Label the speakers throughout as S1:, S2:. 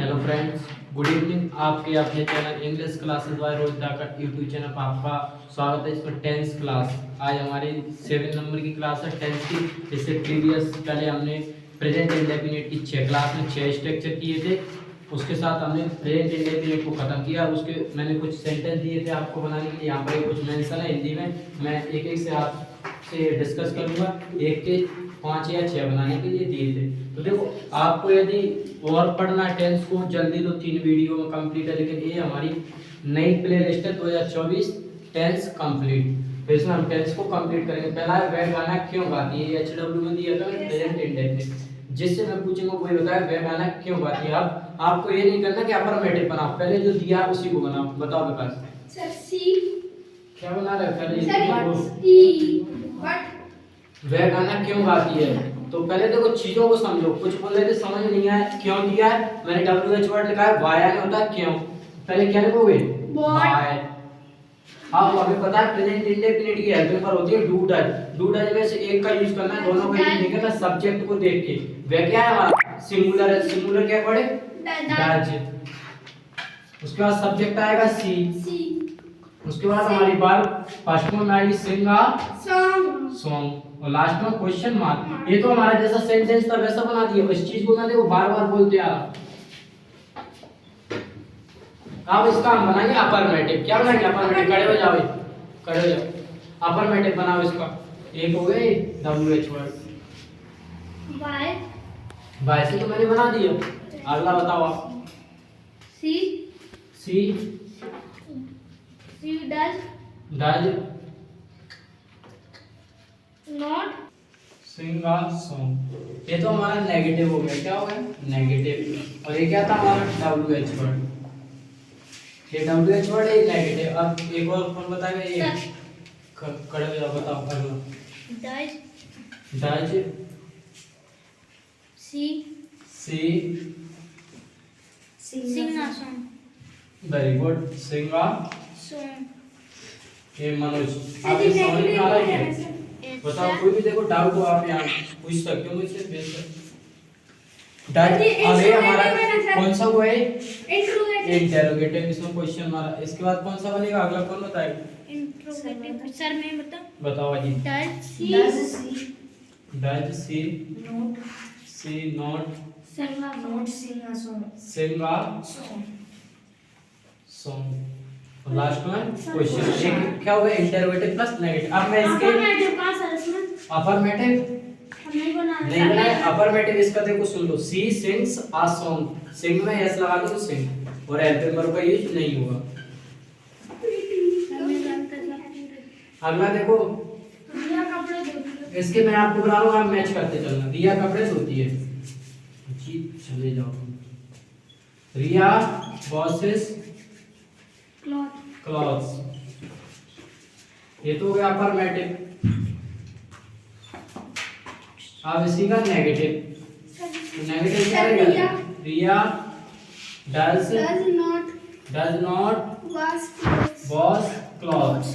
S1: Hello friends, good evening. आपके अपने channel English classes bye Rohit धाकड़ YouTube channel पर आपका स्वागत है। इसमें 10th क्लास, आज हमारी 7 नंबर की क्लास है 10th की। इससे प्रीवियस पहले हमने प्रेजेंट इंडेफिनिट की 6 क्लास में 6 स्ट्रक्चर किए थे। उसके साथ हमने प्रेजेंट इंडेफिनिट को खत्म किया। उसके मैंने कुछ सेंटेंस दिए थे आपको बनाने के लिए। यहाँ पर कुछ मेंशन है हिंदी में, मैं एक एक से आपसे डिस्कस करूँगा। एक के 5 या 6 बनाने के लिए दिए थे। तो देखो, आपको यदि और पढ़ना है टेंस को जल्दी तो 3 वीडियो में कंप्लीट है, लेकिन ये हमारी नई प्ले लिस्ट है 2024 टेंस कंप्लीट। तो इसमें हम टेंस को कंप्लीट करेंगे। पहला है वह गाना क्यों गाती है, HW में दिया था प्रेजेंट इंडेफिनिट। जिससे मैं पूछूंगा वही बताया वह गाना क्यों गाती है। अब आपको ये नहीं करना कि अफर्मेटिव बनाओ, पहले जो दिया है उसी को बनाओ। बताओ विकास
S2: सर सी
S1: क्या बना रहे हो पहले
S2: बट
S1: वह गाना क्यों गाती है। तो पहले देखो चीजों को समझो। कुछ बोल रहे थे समझ नहीं आया, क्यों दिया है, मैंने WH वर्ड लिखा है, वाया नहीं होता क्यों। पहले क्या लिखोगे, वाय। अब हमें पता है प्रेजेंट इंडेफिनिट की हेल्पिंग पर होती है डू डज। डू डज में से एक का यूज करना है, दोनों का यूज नहीं करना। सब्जेक्ट को देख के वह क्या है हमारा सिंगुलर है, सिंगुलर क्या पड़े डज। उसके बाद सब्जेक्ट आएगा सी। उसके बाद हमारी बात फर्स्ट में आएगी सिंगा सॉन्ग और लास्ट में क्वेश्चन मार्क। ये तो हमारा जैसा सेंटेंस था वैसा बना दिया। इस चीज को मैं देखो बार बार बोलते आ रहा। अब इसका हम बनाएंगे अफर्मेटिव। क्या बनाएंगे अफर्मेटिव, खड़े हो जाओ, खड़े हो जाओ। अफर्मेटिव बनाओ इसका। एक हो गए WH वर्ड, बाय से तो मैंने बना दिया। अगला बताओ आप।
S2: She
S1: she
S2: does
S1: does
S2: not
S1: sing a song. ये तो हमारा नेगेटिव हो गया। क्या हो गया, नेगेटिव। और ये क्या था हमारा WH वर्ड। ये WH वर्ड है नेगेटिव। अब एक और कौन बताएगा, ये खड़े हो जाओ, बताओ अगला।
S2: Does
S1: does
S2: she sing a song
S1: very good, sing a
S2: song.
S1: ये मनोज आप ये समझ में आ रहा है क्या? बताओ, कोई भी देखो डाउट हो आप यहाँ पूछ सकते हो मुझसे बेशक। डज अब ये हमारा कौन सा हुआ है, इंटरोगेटिव। इसमें क्वेश्चन मारा। इसके बाद कौन सा बनेगा, अगला कौन बताएगा।
S2: इंट्रोगेटिव सर मैं
S1: बताओ जी। Does she not sing a song. Last में क्वेश्चन एक क्या होगा, इंटरोगेटिव प्लस नेगेटिव। अब मैं इसके अफर्मेटिव नहीं बनाए। अफर्मेटिव इसका देखो सुन लो, सी सिंग्स अ सॉन्ग। सिंग में एस लगा दो तो सिंग, और हेल्पिंग वर्ब का यूज नहीं होगा। अगला देखो, इसके मैं आपको बता रहा हूँ, आप मैच करते चलना। रिया कपड़े धोती है जी, चले जाओ। रिया वॉशेस क्लॉथ्स। ये तो हो गया अफर्मेटिव। अब इसी का नेगेटिव। नेगेटिव क्या रहेगा, रिया डज नॉट वॉश क्लॉथ्स।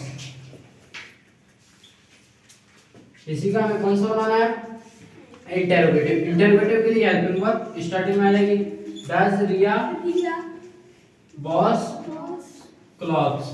S1: इसी का हमें कौन सा बनाना है, इंटरोगेटिव। इंटरोगेटिव के लिए हेल्पिंग वर्ब स्टार्टिंग में आ जाएगी, डज रिया वॉश क्लॉथ्स,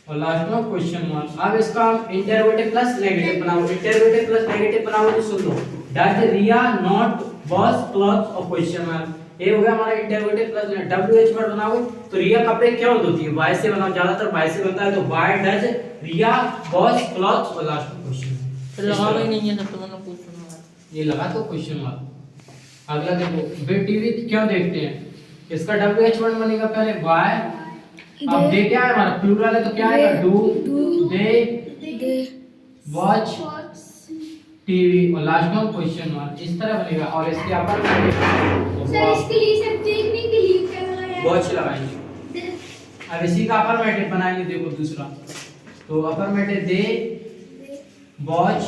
S1: और लास्ट में क्वेश्चन मार्क। अब इसका हम इंटरोगेटिव प्लस नेगेटिव बनाओ। इंटरोगेटिव प्लस नेगेटिव बनाओ तो सुन लो, does Riya not wash clothes और क्वेश्चन मार्क। ये हो गया हमारा इंटरोगेटिव प्लस WH वर्ड बनाओगे तो रिया कपड़े क्यों धोती है, वाई से बनाओ, ज्यादातर वाई से बनता है। तो why does Riya wash clothes और लास्ट में क्वेश्चन।
S3: लगा ही नहीं है ना, तो मैंने पूछना
S1: ये लगा तो क्वेश्चन मार्क। अगला देखो, वे टीवी क्यों देखते हैं। इसका WH वर्ड बनेगा पहले वाई। अब दे क्या है हमारा प्लूरल है तो क्या आएगा, डू दे वॉच टीवी और लास्ट में क्वेश्चन मार्क। इस तरह बनेगा। और इसके अपर
S2: सर इसके लिए सर देखने के लिए क्या लगाया,
S1: वॉच लगाएंगे। अब इसी का अफर्मेटिव बनाएंगे। देखो दूसरा, तो अफर्मेटिव दे वॉच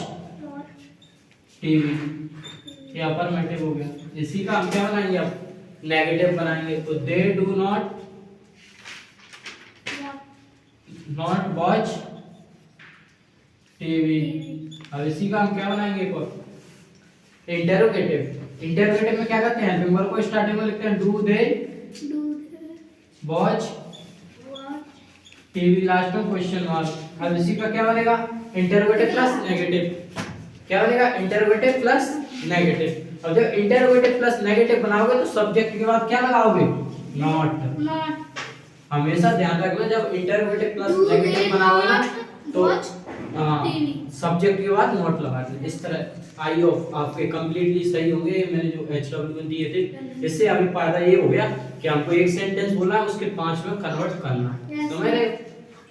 S1: टीवी, ये अफर्मेटिव हो गया। इसी का हम क्या बनाएंगे, अब नेगेटिव बनाएंगे। तो they do not watch TV. अब इसी का हम क्या बनाएंगे, एक और इंटरोगेटिव। इंटरोगेटिव में क्या करते हैं, हेल्पिंग वर्ब को स्टार्टिंग में लिखते हैं do they watch TV, last में क्वेश्चन मार्क। अब इसी का क्या बनेगा, इंटरोगेटिव प्लस नेगेटिव। क्या बनेगा, इंटरोगेटिव प्लस नेगेटिव। और जब इंटरोगेटिव प्लस नेगेटिव बनाओगे तो सब्जेक्ट के बाद क्या लगाओगे, नॉट। हमेशा ध्यान रखना जब इंटरोगेटिव प्लस नेगेटिव बनाओगे ना तो सब्जेक्ट के बाद नॉट लगा देना। इस तरह आई होप आपके कंप्लीटली सही होंगे। मैंने जो HW दिए थे इससे अभी फायदा ये हो गया कि हमको एक सेंटेंस बोलना है उसके 5 में कन्वर्ट करना है। समझ रहे,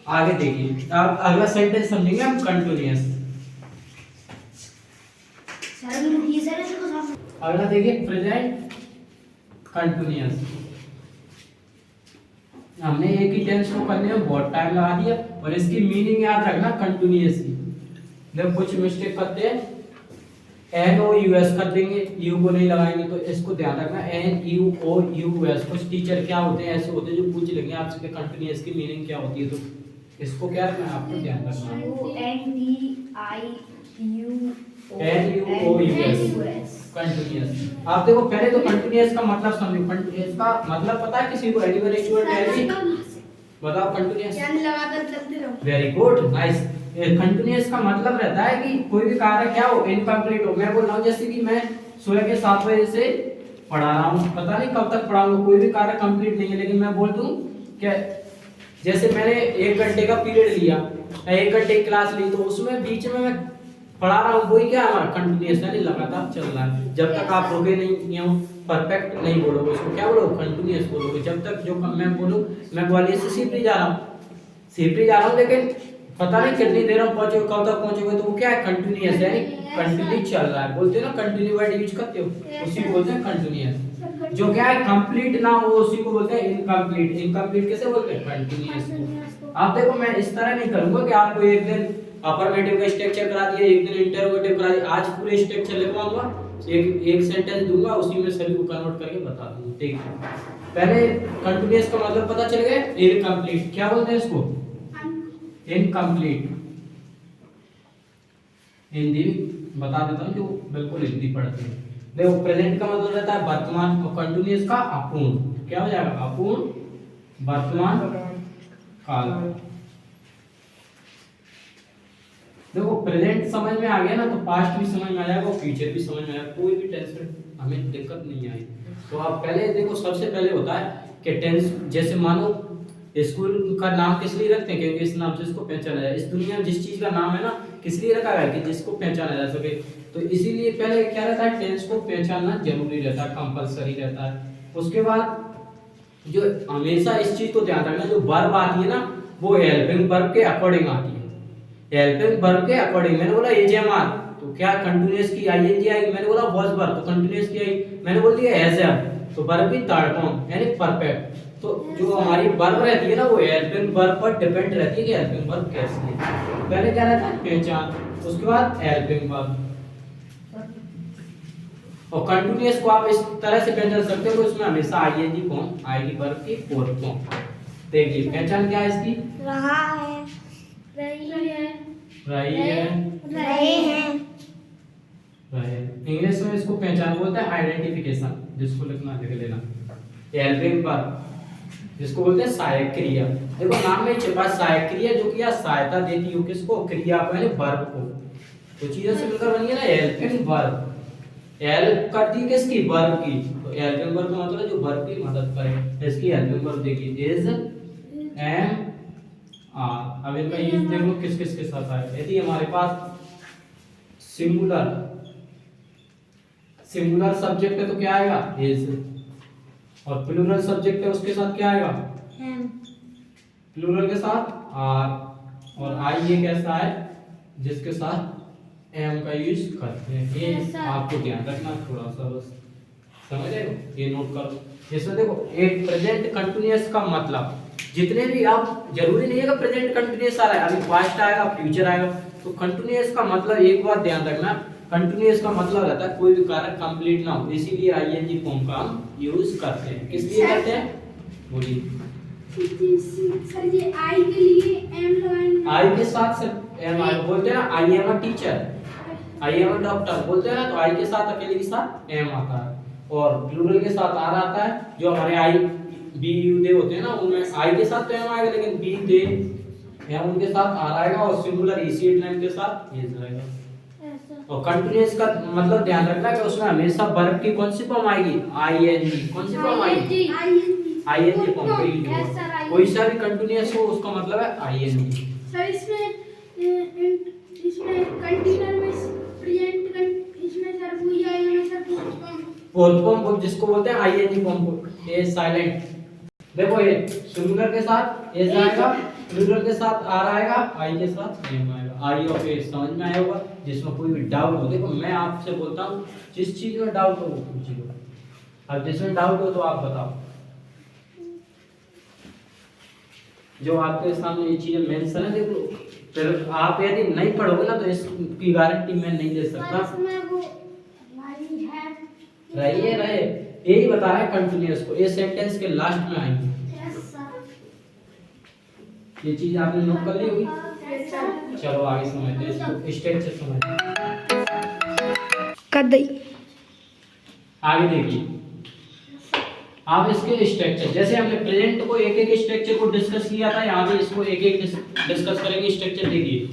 S1: आगे देखिए अब अगला सेंटेंस समझेंगे हम, कंटीन्यूअस। अगला देखिए प्रेजेंट कंटीन्यूअस। हमने एक ही टेंस को करने में बहुत टाइम लगा दिया और इसकी मीनिंग याद रखना कंटीन्यूअसली। जब कुछ मिस्टेक करते हैं NOUS कर देंगे, यू को नहीं लगाएंगे, तो इसको ध्यान रखना NUOUS। कुछ टीचर क्या होते हैं ऐसे होते हैं जो पूछ लेंगे आपसे कंटीन्यूअस की मीनिंग क्या होती है, तो इसको क्या रखना है आपको ध्यान रखना NUOUS कंटीन्यूअस। आप देखो पहले तो कंटीन्यूअस का मतलब समझो। कंटीन्यूअस का मतलब पता है किसी को, एनीवन एक्चुअल टेल बताओ continuous. Very good, nice. Continuous का मतलब रहता है कि कोई भी कार्य क्या हो, इनकम्प्लीट हो। मैं बोल रहा हूं जैसे कि मैं सुबह के 7 बजे से पढ़ा रहा हूं, पता नहीं कब तक पढ़ाऊंगा, कोई भी कार्य कंप्लीट नहीं है, लेकिन मैं बोल दूं कि जैसे मैंने 1 घंटे का पीरियड लिया, 1 घंटे की क्लास ली, तो उसमें बीच में मैं पढ़ा रहा हूँ, वही क्या हमारा कंटीन्यूअस है, लगातार चल रहा है। जब तक आप रुके नहीं हो, परफेक्ट नहीं बोलोगे, उसको क्या बोलोगे, कंटीन्यूअस बोलोगे। जब तक जो मैं बोलूं, मैं ग्वालियर से सिपरी जा रहा हूँ, लेकिन पता नहीं कितनी देर में पहुंचोगे, कब तक पहुंचोगे, तो वो क्या है, कंटीन्यूअस है, यानी कंटिन्यू चल रहा है। बोलते हो ना कंटिन्यू वर्ड यूज करते हो, उसी को बोलते हैं कंटीन्यूअस। जो क्या है कंप्लीट ना हो उसी को बोलते हैं इनकम्प्लीट। इनकम्प्लीट कैसे बोलते हैं, कंटीन्यूअस। आप देखो मैं इस तरह नहीं करूंगा कि आपको एक दिन अफर्मेटिव का स्ट्रक्चर करा दिया, एक दिन इंटरोगेटिव करा दिया, आज पूरे स्ट्रक्चर लिखवाऊंगा, एक सेंटेंस दूंगा, उसी में सभी को कन्वर्ट करके बता दूंगा। ठीक है, पहले कंटीन्यूअस का मतलब पता चल गया। इनकम्प्लीट क्या बोलते हैं इसको, इनकम्प्लीट। हिंदी बता देता हूँ जो बिल्कुल हिंदी पढ़ते हैं। देखो प्रेजेंट का मतलब रहता है वर्तमान, और कंटीन्यूअस का अपूर्ण। क्या हो जाएगा, अपूर्ण वर्तमान काल। देखो प्रेजेंट समझ में आ गया ना, तो पास्ट भी समझ में आ जाएगा और फ्यूचर भी समझ में आएगा, कोई भी टेंस में हमें दिक्कत नहीं आएगी। तो आप पहले देखो, सबसे पहले होता है कि टेंस, जैसे मानो स्कूल का नाम किस लिए रखते हैं, क्योंकि इस नाम से इसको पहचाना जाए। इस दुनिया में जिस चीज का नाम है ना, किस लिए रखा है, कि जिसको पहचाना जा सके। तो इसीलिए पहले क्या रहता है, टेंस को पहचानना जरूरी रहता है, कंपलसरी रहता है। उसके बाद जो हमेशा इस चीज को ध्यान रखना, जो वर्ब आती है ना, वो हेल्पिंग वर्ब के अकॉर्डिंग आती है। हेल्पिंग वर्ब के अकॉर्डिंग, मैंने बोला एजेमार, तो क्या कंटीन्यूअस की आईएनजी आएगी। मैंने बोला वॉज वर्ब, तो कंटीन्यूअस की आई। मैंने बोल दिया हैज हैव, तो वर्ब की थर्ड फॉर्म यानी परफेक्ट। तो जो हमारी वर्ब रहती है ना, वो हेल्पिंग वर्ब पर डिपेंड रहती है कि हेल्पिंग वर्ब कैसी है। पहले क्या रहता है, पहचान, उसके बाद हेल्पिंग वर्ब। और कंटीन्यूअस को आप इस तरह से पहचान सकते हो, उसमें हमेशा आईएनजी फॉर्म आएगी, वर्ब की फोर्थ फॉर्म। देखिए पहचान क्या है इसकी,
S2: रहा है, रही है,
S1: रही है,
S2: रहे हैं।
S1: इंग्लिश में इसको पहचान बोलते हैं आइडेंटिफिकेशन, जिसको लिखना लिख लेना। हेल्पिंग वर्ब जिसको बोलते हैं सहायक क्रिया। देखो नाम में छिपा सहायक क्रिया, जो कि सहायता देती हो किसको, क्रिया को यानी वर्ब को। तो चीजों से मिलकर बनी है ना हेल्पिंग वर्ब। हेल्प करती है किसकी, वर्ब की। तो हेल्पिंग वर्ब का मतलब जो वर्ब की मदद करे, इसकी हेल्पिंग वर्ब देखिए इज, एम, आर। अब इनका यूज देख लो किस किस के साथ आएगा। यदि हमारे पास सिंगुलर सब्जेक्ट है तो क्या आएगा, इज, और प्लूरल सब्जेक्ट है उसके साथ क्या आएगा, प्लूरल के साथ आर, और आई ये कैसा है, जिसके साथ एम का यूज करते हैं। ये आपको ध्यान रखना थोड़ा सा, बस समझ रहे हो, ये नोट करो। इसमें देखो एक प्रेजेंट कंटीन्यूअस का मतलब, जितने भी आप, जरूरी नहीं है कि प्रेजेंट कंटीन्यूअस आ रहा है, अभी पास्ट आएगा, फ्यूचर आएगा। तो कंटीन्यूअस का मतलब एक बात ध्यान रखना, कंटीन्यूअस का मतलब रहता है कोई भी कार्य कंप्लीट ना हो, इसीलिए आईएनजी फॉर्म का हम यूज करते हैं। किस लिए करते हैं, बोलिए।
S2: सर ये आई के लिए एम लगाएंगे,
S1: आई के साथ सर एम आई बोलते हैं ना, I am a teacher. I am doctor बोलते हैं ना, तो आई के साथ अकेले के साथ एम आता है, और प्लूरल के साथ आर आता है। जो हमारे आई बी यू दे होते हैं ना, उनमें आई के साथ तो एम आएगा, लेकिन बी दे एम उनके साथ आर आएगा, और सिंगुलर ईसीएट नेम के साथ ये जाएगा। और कंटीन्यूअस का मतलब ध्यान रखना कि उसमें हमेशा वर्ब की कौन सी फॉर्म आएगी, आईएनजी। कौन सी फॉर्म आएगी, आईएनजी फॉर्म। कोई सा भी कंटीन्यूअस हो उसका मतलब है आईएनजी।
S2: सर इसमें कंटीन्यूअर में प्रेजेंट इसमें सर वही आएगा सर,
S1: फोर्थ फॉर्म जिसको बोलते हैं आईएनजी फॉर्म को, ये साइलेंट। देखो ये सिंगुलर के साथ ए जाएगा, प्लूरल के साथ आर आएगा, आई के साथ एम आएगा। आई और ए समझ में आया होगा। जिसमें कोई भी डाउट हो, देखो मैं आपसे बोलता हूँ जिस चीज में डाउट हो वो पूछ लो। अब जिसमें डाउट हो तो आप बताओ। जो आपके सामने ये चीजें मेंशन है, देख लो। फिर आप यदि नहीं पढ़ोगे ना तो इसकी गारंटी मैं नहीं दे सकता। रहे यही बता रहा है कंटीन्यूअस को, ये सेंटेंस के लास्ट में आएंगे। ये चीज आपने नोट कर ली होगी। चलो आगे समझते हैं इसको, स्ट्रक्चर समझते हैं। आगे देखिए आप इसके स्ट्रक्चर, जैसे हमने प्रेजेंट को एक एक स्ट्रक्चर को डिस्कस किया था, यहाँ भी इसको एक एक डिस्कस करेंगे। स्ट्रक्चर देखिए,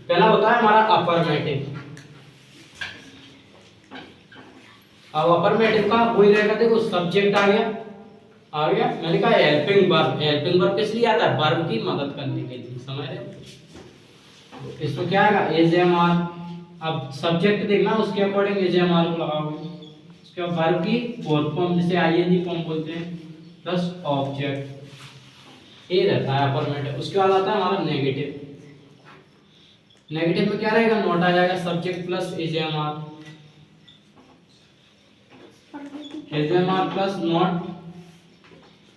S1: पहला होता है हमारा अफर्मेटिव। अब अफर्मेटिव का कोई रहेगा, देखो सब्जेक्ट आ गया, मैंने कहा हेल्पिंग वर्ब। हेल्पिंग वर्ब किस लिए आता है, वर्ब की मदद करने के लिए, समझ रहे हो। इसमें क्या आएगा, एज एम आर। अब सब्जेक्ट देखना, उसके अकॉर्डिंग एज एम आर को लगाओगे। उसके बाद वर्ब की फोर्थ फॉर्म जिसे आईएनजी फॉर्म बोलते हैं, प्लस ऑब्जेक्ट, ये रहता है अफर्मेटिव। उसके बाद आता है हमारा नेगेटिव। नेगेटिव में क्या रहेगा, नॉट आ जाएगा, subject plus is am are, is am are plus not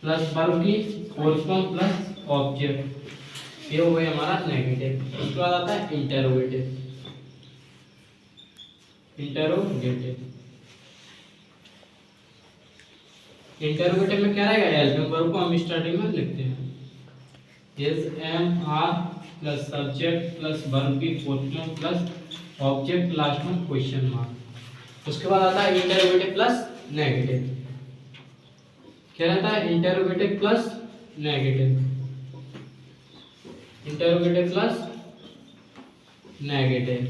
S1: plus verb की फोर्थ फॉर्म प्लस ऑब्जेक्ट, ये हो गया हमारा नेगेटिव। उसके बाद आता है इंटरोगेटिव। इंटरोगेटिव में क्या रहेगा, हेल्पिंग वर्ब को हम स्टार्टिंग में लिखते हैं, is am are plus subject plus verb की fourth form plus object, last में क्वेश्चन मार्क। उसके बाद आता है इंटरोगेटिव प्लस नेगेटिव। क्या रहता है, interrogative plus negative, interrogative plus negative.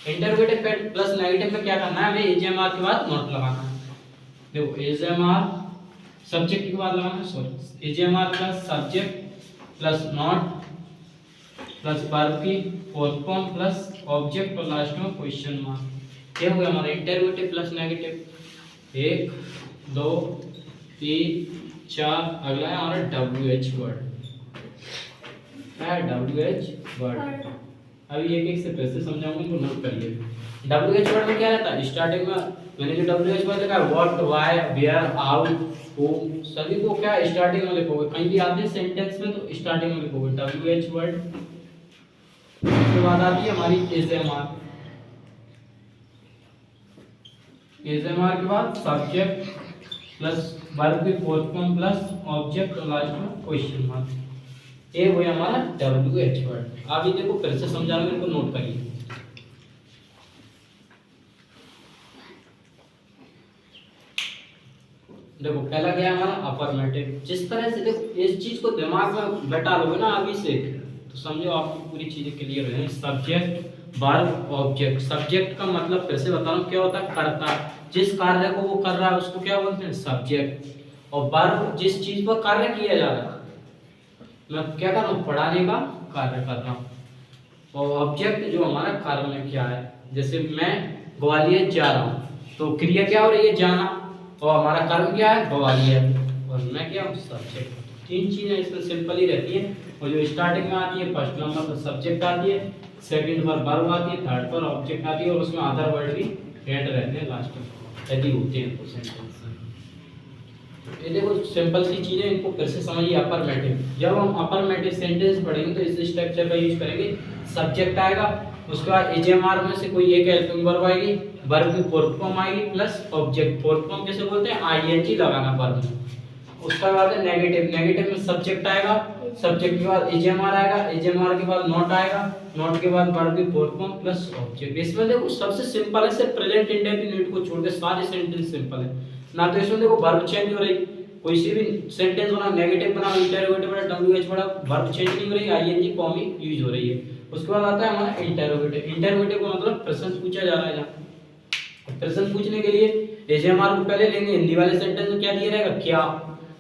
S1: Interrogative plus negative में क्या करना है, हमें एज एम आर के बाद नॉट लगाना है। देखो एज एम आर सब्जेक्ट के बाद लगाना है, sorry, is am are plus subject plus not plus verb की फोर्थ फॉर्म प्लस ऑब्जेक्ट और लास्ट में क्वेश्चन मार्क। ये हो गया हमारा इंटरोगेटिव प्लस नेगेटिव। 1 2 3 4, अगला है हमारा WH वर्ड। क्या है WH वर्ड, अभी एक एक से फिर से समझाऊंगा, इनको नोट कर लिए। WH वर्ड में क्या रहता है, स्टार्टिंग में मैंने जो WH वर्ड लिखा है, what, why, where, how, whom, सभी को क्या स्टार्टिंग में लिखोगे। कहीं भी आते हैं सेंटेंस में तो स्टार्टिंग में लिखोगे WH वर्ड। उसके बाद आती है हमारी एसएमआर। एसएमआर के बाद सब्जेक्ट प्लस वर्ब की फोर्थ फॉर्म प्लस ऑब्जेक्ट और लास्ट में क्वेश्चन मार्क। ये हुआ हमारा WH वर्ड। आप ये देखो फिर से समझा रहा हूं, इनको नोट करिए। देखो पहला क्या है हमारा अफर्मेटिव। जिस तरह से देखो इस चीज को दिमाग में बैठा लोगे ना अभी से, तो समझो आपकी पूरी चीजें क्लियर हो जाएंगी। Subject verb object. सब्जेक्ट का मतलब फिर से बता रहा हूँ क्या होता है, कर्ता। जिस कार्य को वो कर रहा है उसको क्या बोलते हैं, सब्जेक्ट। और वर्ब जिस चीज पर कार्य किया जा रहा है, मैं क्या कर रहा हूँ, पढ़ाने का कार्य कर रहा हूँ। और ऑब्जेक्ट जो हमारा कार्य में क्या है, जैसे मैं ग्वालियर जा रहा हूँ तो क्रिया क्या हो रही है, जाना, और हमारा कर्म क्या है, ग्वालियर, और मैं क्या हूँ, सब्जेक्ट। तीन चीजें इसमें सिंपल ही रहती है। और जो स्टार्टिंग में आती है फर्स्ट नंबर पर सब्जेक्ट आती है, सेकंड पर वर्ब आती है, थर्ड पर ऑब्जेक्ट आती है, और उसमें अदर वर्ड भी ऐड रहते हैं लास्ट में यदि होते हैं तो सेंटेंस। ये देखो सिंपल सी चीजें, इनको फिर से समझिए। अफर्मेटिव, जब हम अफर्मेटिव सेंटेंस पढ़ेंगे तो इस स्ट्रक्चर का यूज करेंगे। सब्जेक्ट आएगा, उसके बाद एजएमआर में से कोई एक हेल्पिंग वर्ब आएगी, वर्ब की फोर्थ फॉर्म आएगी प्लस ऑब्जेक्ट। फोर्थ फॉर्म कैसे बोलते हैं, आईएनजी लगाना वर्ब में। उसका बाद है नेगेटिव, नेगेटिव में सब्जेक्ट आएगा, सब्जेक्ट के बाद एजेएमआर आएगा, एजेएमआर के बाद नॉट आएगा, नॉट के बाद वर्ब की फोर्थ फॉर्म प्लस ऑब्जेक्ट। इसमें देखो सबसे सिंपल है, सिर्फ प्रेजेंट इंडेफिनिट को छोड़ के सारे सेंटेंस सिंपल है ना। तो इसमें देखो वर्ब चेंज हो रही, कोई सी भी सेंटेंस बना, नेगेटिव बना, इंटरोगेटिव बना, डब्ल्यूएच बना, वर्ब चेंज नहीं हो रही, आईएनजी फॉर्म ही यूज हो रही है। उसके बाद आता है हमारा इंटरोगेटिव। इंटरोगेटिव का मतलब प्रश्न पूछा जा रहा है। जहाँ प्रश्न पूछने के लिए एजेएमआर को पहले लेंगे, हिंदी वाले सेंटेंस में क्या दिया रहेगा, क्या,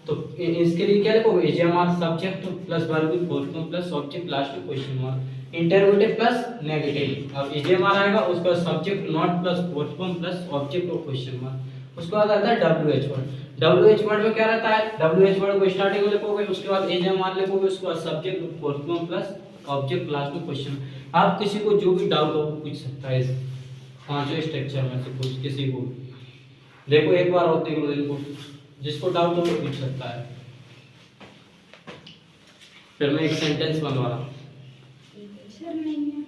S1: तो इसके लिए क्या लिखोगे, एजेएमआर सब्जेक्ट प्लस वर्ब की fourth form plus object, last में question mark. Interrogative plus negative, अब एजेएमआर आएगा, उसके बाद subject not plus fourth form plus object और क्वेश्चन मार्क। उसके बाद आता है डब्ल्यूएच वर्ड। डब्ल्यूएच वर्ड में क्या रहता है, डब्ल्यूएच वर्ड को स्टार्टिंग में लिखोगे, उसके बाद एजेएमआर लिखोगे, उसके बाद subject fourth form plus object, last में क्वेश्चन। आप किसी को जो भी डाउट हो पूछ सकता है इस पांचों स्ट्रक्चर में से कुछ, किसी को देखो एक बार और देख लो इनको, जिसको डाउट हो वो पूछ सकता है। फिर मैं एक सेंटेंस बनवा रहा हूँ,
S2: सर नहीं है।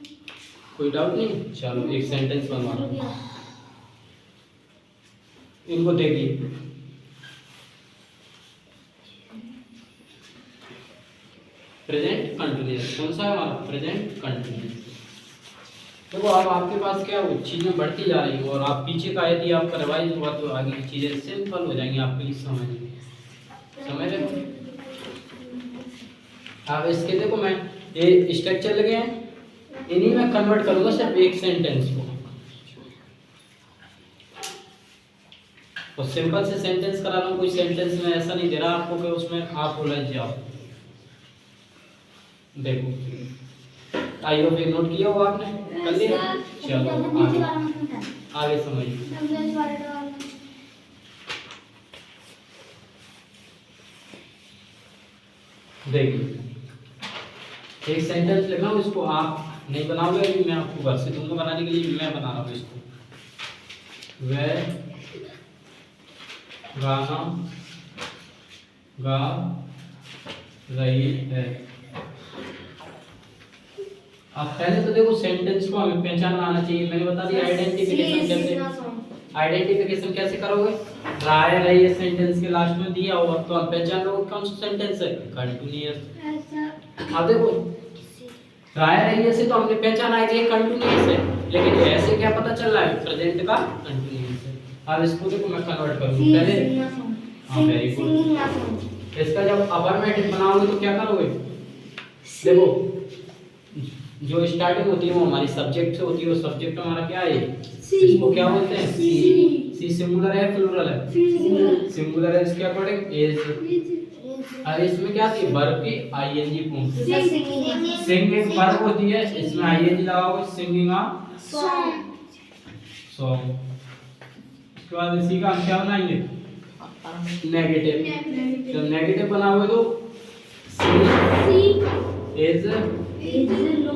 S1: कोई डाउट नहीं, चलो एक सेंटेंस बनवा रहा हूँ, इनको देखिए। प्रेजेंट कंटिन्यूअस, कौन सा है हमारा प्रेजेंट कंटिन्यूअस। देखो अब आपके पास क्या हो, चीजें बढ़ती जा रही है और आप पीछे का यदि आपका रिवाइज हुआ तो आगे की चीजें सिंपल हो जाएंगी आपके लिए समझ रहे हो। अब इसके देखो मैं ये स्ट्रक्चर लगे हैं, इन्हीं में कन्वर्ट करूंगा सिर्फ एक सेंटेंस को, और सिंपल से सेंटेंस करा रहा हूँ। कोई सेंटेंस में ऐसा नहीं दे रहा आपको कि उसमें आप उलझ जाओ। देखो आई होप एक नोट किया होगा आपने, कर लिया, चलो आगे समझिए। देखिए एक सेंटेंस लिखा हूँ, इसको आप नहीं बनाओगे, अभी मैं आपको घर से दूंगा बनाने के लिए, मैं बना रहा हूँ इसको। वह गाना गा रही है। अब पहले तो देखो सेंटेंस को हमें पहचानना आना चाहिए। मैंने बता दिया आइडेंटिफिकेशन कैसे, आइडेंटिफिकेशन कैसे करोगे, राय रही है सेंटेंस के लास्ट में दिया हुआ, तो आप पहचान लोगे कौन सा सेंटेंस है, कंटीन्यूअस। अब देखो राय रही है से तो हमने पहचाना है कि ये कंटीन्यूअस है, लेकिन ऐसे क्या पता चल रहा है, प्रेजेंट का कंटीन्यूअस है। अब इसको देखो मैं कन्वर्ट करूंगा पहले, हां वेरी गुड। इसका जब अफर्मेटिव बनाओगे तो क्या करोगे, देखो जो स्टार्टिंग होती है वो हमारी सब्जेक्ट से होती है, वो सब्जेक्ट हमारा क्या है, इसको क्या बोलते हैं, सी। सी सिंगुलर है प्लूरल है, सिंगुलर है, इसके अकॉर्डिंग इज। अब इसमें क्या थी, वर्ब की आईएनजी फॉर्म, सिंग एक वर्ब होती है, इसमें आईएनजी लगाओगे, सिंगिंग अ सॉन्ग। उसके बाद इसी का हम क्या बनाएंगे, नेगेटिव। जब नेगेटिव बनाओगे तो सी इज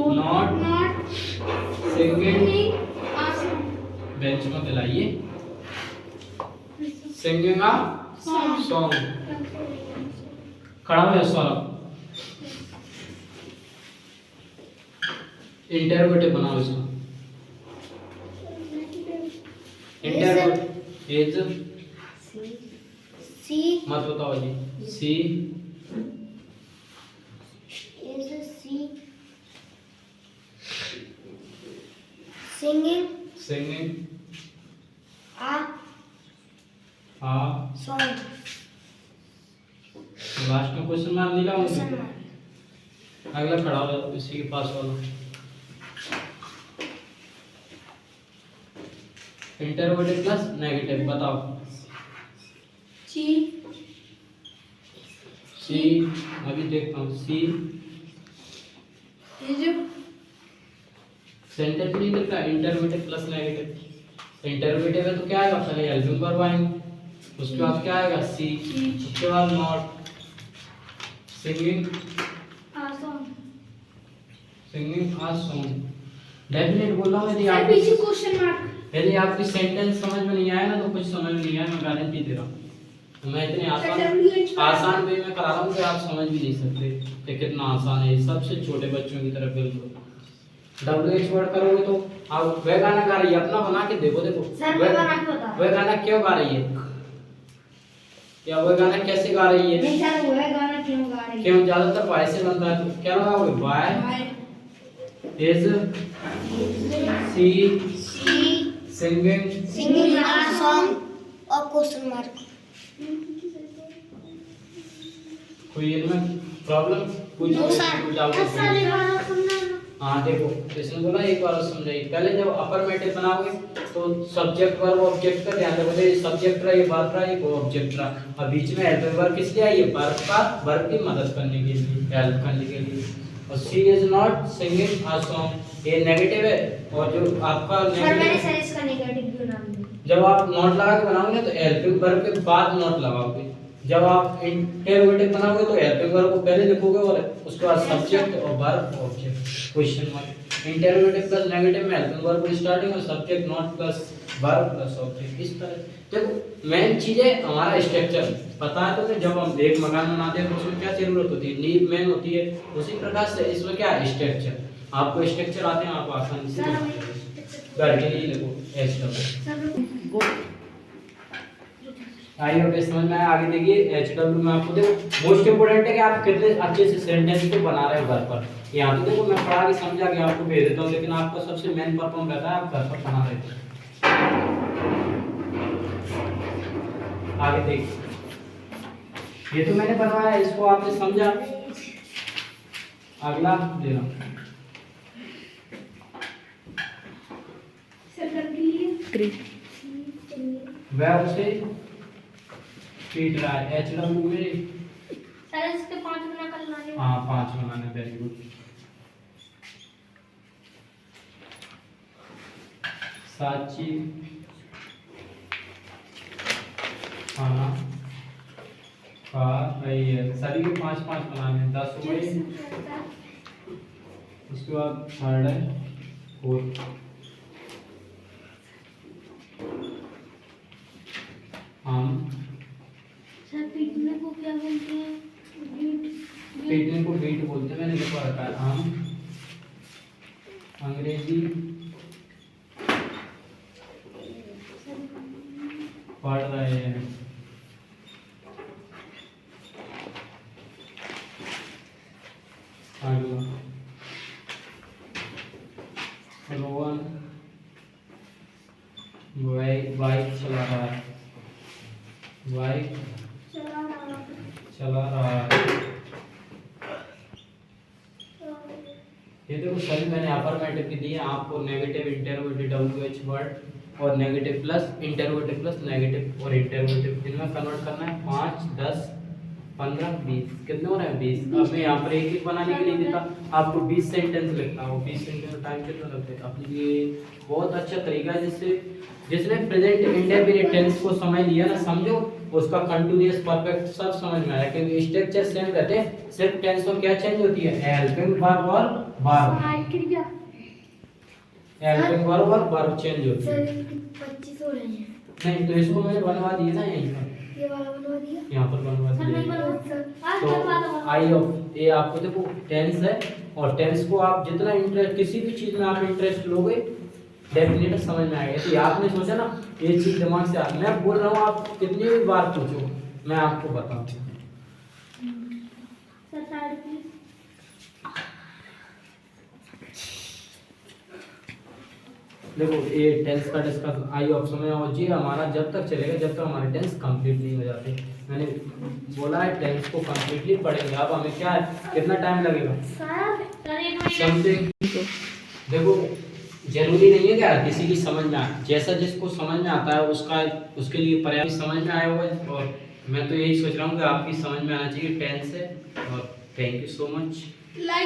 S1: नॉट सिंगिंग, बेंच में दिलाइए, सिंगिंग अ सॉन्ग, खड़ा हुआ सौरभ। इंटरोगेटिव बनाओ इसको, इंटरोगेटिव इज
S2: सी
S1: मत बताओ जी, सी
S2: is a C singing a song।
S1: Last में क्वेश्चन मार्क दिला हूं, अगला खड़ा हो जाओ इसी के पास वाला। इंटरोगेटिव प्लस नेगेटिव बताओ, सी अभी देखता हूँ, सी सेंटेंस नहीं दिखता, इंटरोगेटिव प्लस नेगेटिव। इंटरोगेटिव है तो क्या आएगा, पहले हेल्पिंग वर्ब आएंगे, उसके बाद क्या आएगा, सी, उसके बाद not, singing uh song. Definite बोल रहा हूँ, यदि आपकी सेंटेंस समझ में नहीं आया ना तो कुछ समझ में नहीं आया, मैं गारंटी दे रहा हूँ। मैं इतने आसान वे में करा रहा हूँ कि आप समझ भी नहीं सकते कि कितना आसान है, सबसे छोटे बच्चों की तरफ। बिल्कुल डब्ल्यूएच वर्ड करोगे तो आप वह गाना गा रही है, अपना बना के देखो, देखो वह गाना क्यों गा रही है, क्या वो गाना कैसे गा रही है?
S2: नहीं सर वो है गाना क्यों गा रही है?
S1: क्यों ज्यादातर वाई से बनता है तो क्या लगाओगे? Why is she singing
S2: singing a song और क्वेश्चन मार्क।
S1: कोई इनमें प्रॉब्लम कुछ
S2: नो सर
S1: कुछ आपको
S2: सारे गाना सुनना।
S1: हाँ देखो इसने बोला एक बार और समझाइए। पहले जब अफर्मेटिव बनाओगे तो सब्जेक्ट वर्ब ऑब्जेक्ट का ध्यान रखो। ये सब्जेक्ट रहा, ये वर्ब रहा, ये को ऑब्जेक्ट रहा, और बीच में हेल्पिंग वर्ब किस लिए आई है? वर्ब की मदद करने के लिए, हेल्प करने के लिए। और she is not singing a song, ये नेगेटिव है। और जो आपका
S2: सर मैंने
S1: नेगेटिव,
S2: सर इसका नेगेटिव क्यों नाम दिया?
S1: जब आप नॉट लगा के बनाओगे तो हेल्पिंग वर्ब के बाद नॉट लगाओगे। जब आप इंटरोगेटिव बनाओगे तो हेल्पिंग वर्ब को पहले लिखोगे और उसके बाद सब्जेक्ट और verb object question mark. Interrogative plus negative में हेल्पिंग वर्ब को स्टार्टिंग और subject not plus verb plus object. इस तरह देखो मेन चीज है हमारा स्ट्रक्चर। पता है तो जब हम एक मकान बनाते हैं तो उसमें क्या जरूरत होती है? नींव मेन होती है। उसी प्रकार से इसमें क्या है? स्ट्रक्चर। आपको स्ट्रक्चर आते हैं, आप आसानी से घर के लिए लिखो HW। आई होप समझ में आया। आगे देखिए HW में आपको देखो मोस्ट इंपोर्टेंट है कि आप कितने अच्छे से सेंटेंस को बना रहे हो घर पर। यहाँ तो देखो मैं पढ़ा के समझा के आपको भेज देता हूँ, लेकिन आपका सबसे मेन परफॉर्म रहता है आप घर पर बना रहे हो। आगे देखिए ये तो मैंने बनवाया है, इसको आपने समझा। अगला दे रहा हूँ
S2: सर कर दीजिए।
S1: वह उसे पीट रहा है। HW में
S2: सर इसके 5 गुना कर लाने।
S1: हाँ 5 बनाने। Very good. साची खाना खा रही है। सभी के 5-5 बनाने। 10 हो गए। उसके बाद थर्ड है 4। हम
S2: सर पीटने को क्या बोलते हैं?
S1: पीटने को बीट बोलते हैं। मैंने लिखवा रखा है। हम अंग्रेजी पढ़ रहे हैं। अगला रोहन बाइक चला रहा है। बाइक चला रहा है। ये देखो सभी मैंने अफर्मेटिव की दी है आपको। नेगेटिव, इंटरोगेटिव, WH वर्ड और negative plus interrogative plus negative और इंटरोगेटिव इनमें कन्वर्ट करना है। 5, 10, 15, 20 कितने हो रहे हैं? 20। अब मैं यहाँ पर एक एक बनाने के लिए देता आपको 20 सेंटेंस लिखना हो। 20 सेंटेंस में टाइम कितना लगता है? अपने लिए बहुत अच्छा तरीका है जिसने प्रेजेंट इंडेफिनिट टेंस को समझ लिया ना, समझो उसका कंटीन्यूअस परफेक्ट सब समझ में आया। क्योंकि स्ट्रक्चर सेम रहते हैं, सिर्फ टेंस में क्या चेंज होती है? हेल्पिंग वर्ब और वर्ब। हेल्पिंग वर्ब और वर्ब चेंज होती है।
S2: 25 हो रहे हैं।
S1: नहीं तो इसको मैंने बनवा दिया ना यहीं पर,
S2: ये वाला बनवा दिया।
S1: यहाँ पर बनवा
S2: सर नहीं
S1: दिया।
S2: बनवा सर। आज
S1: तो
S2: तक बात
S1: आई ऑफ ये आपको देखो टेंस है, और टेंस को आप जितना इंटरेस्ट किसी भी चीज में आप इंटरेस्ट लोगे डेफिनेट समझ में आएगा। तो आपने सोचा ना ये चीज दिमाग से मैं बोल रहा हूँ, आप कितनी भी बार पूछो मैं आपको बताऊँ।
S2: Sir side please.
S1: देखो ये टेंस का डिस्कस आई ऑप्शन में, और जी हमारा जब तक चलेगा जब तक हमारे टेंस कंप्लीट नहीं हो जाते। मैंने बोला है टेंस को कंप्लीटली पढ़ेंगे। अब हमें क्या है कितना टाइम लगेगा?
S2: सर एक मिनट।
S1: समथिंग देखो जरूरी नहीं है कि हर किसी की समझ में आए। जैसा जिसको समझ में आता है उसका उसके लिए पर्याप्त समझ में आया होगा। और मैं तो यही सोच रहा हूँ कि आपकी समझ में आना चाहिए टेंस है। और thank you so much.
S2: Like